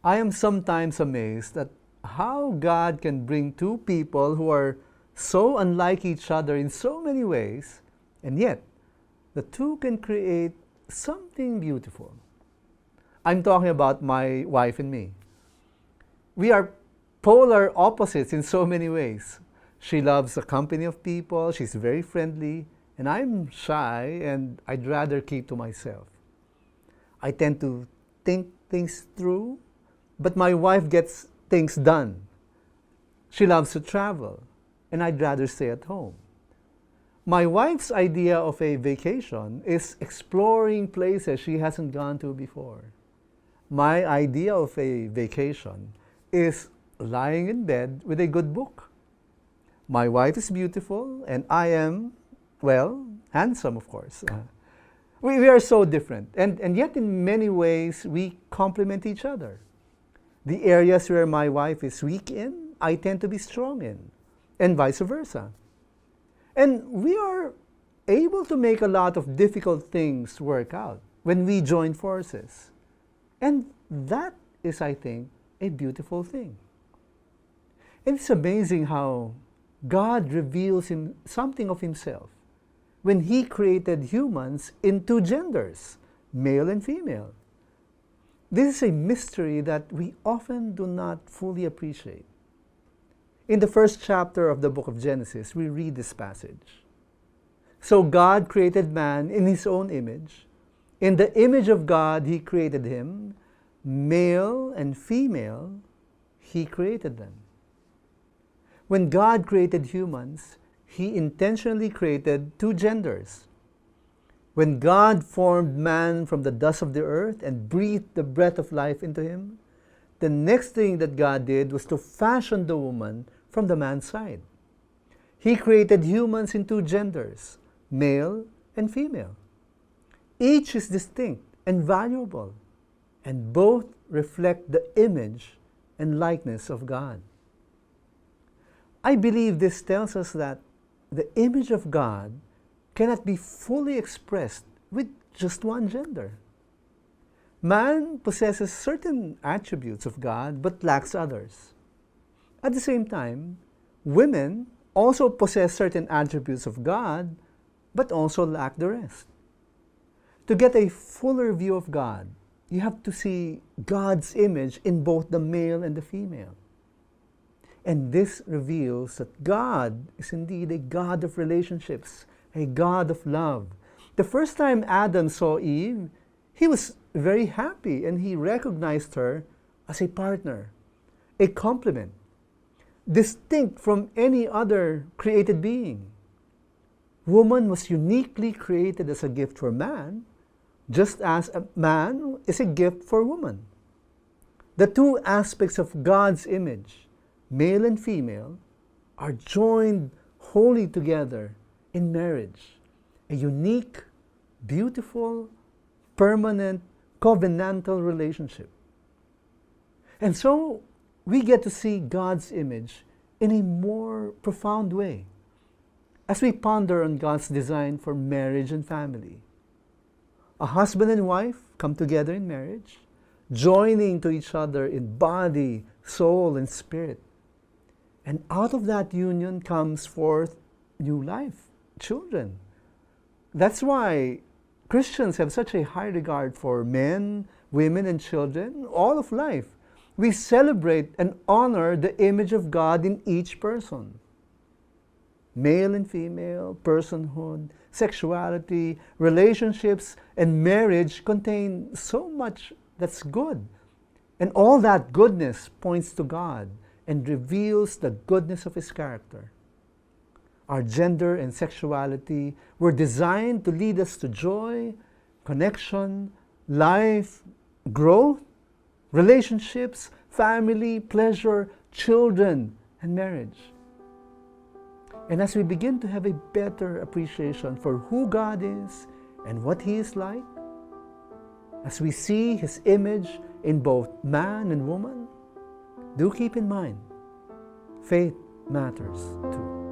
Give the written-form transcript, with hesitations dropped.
I am sometimes amazed at how God can bring two people who are so unlike each other in so many ways, and yet the two can create something beautiful. I'm talking about my wife and me. We are polar opposites in so many ways. She loves the company of people, she's very friendly, and I'm shy and I'd rather keep to myself. I tend to think things through, but my wife gets things done. She loves to travel, and I'd rather stay at home. My wife's idea of a vacation is exploring places she hasn't gone to before. My idea of a vacation is lying in bed with a good book. My wife is beautiful, and I am, well, handsome, of course. We are so different, and yet in many ways we complement each other. The areas where my wife is weak in, I tend to be strong in, and vice versa. And we are able to make a lot of difficult things work out when we join forces. And that is, I think, a beautiful thing. And it's amazing how God reveals something of Himself when He created humans in two genders, male and female. This is a mystery that we often do not fully appreciate. In the first chapter of the book of Genesis, we read this passage. So God created man in His own image. In the image of God, He created him. Male and female, He created them. When God created humans, He intentionally created two genders. When God formed man from the dust of the earth and breathed the breath of life into him, the next thing that God did was to fashion the woman from the man's side. He created humans in two genders, male and female. Each is distinct and valuable, and both reflect the image and likeness of God. I believe this tells us that the image of God cannot be fully expressed with just one gender. Man possesses certain attributes of God but lacks others. At the same time, women also possess certain attributes of God but also lack the rest. To get a fuller view of God, you have to see God's image in both the male and the female. And this reveals that God is indeed a God of relationships, a God of love. The first time Adam saw Eve, he was very happy and he recognized her as a partner, a complement, distinct from any other created being. Woman was uniquely created as a gift for man, just as a man is a gift for woman. The two aspects of God's image, male and female, are joined wholly together in marriage, a unique, beautiful, permanent, covenantal relationship. And so we get to see God's image in a more profound way as we ponder on God's design for marriage and family. A husband and wife come together in marriage, joining to each other in body, soul, and spirit. And out of that union comes forth new life, children. That's why Christians have such a high regard for men, women, and children, all of life. We celebrate and honor the image of God in each person. Male and female, personhood, sexuality, relationships, and marriage contain so much that's good. And all that goodness points to God and reveals the goodness of His character. Our gender and sexuality were designed to lead us to joy, connection, life, growth, relationships, family, pleasure, children, and marriage. And as we begin to have a better appreciation for who God is and what He is like, as we see His image in both man and woman, do keep in mind, faith matters too.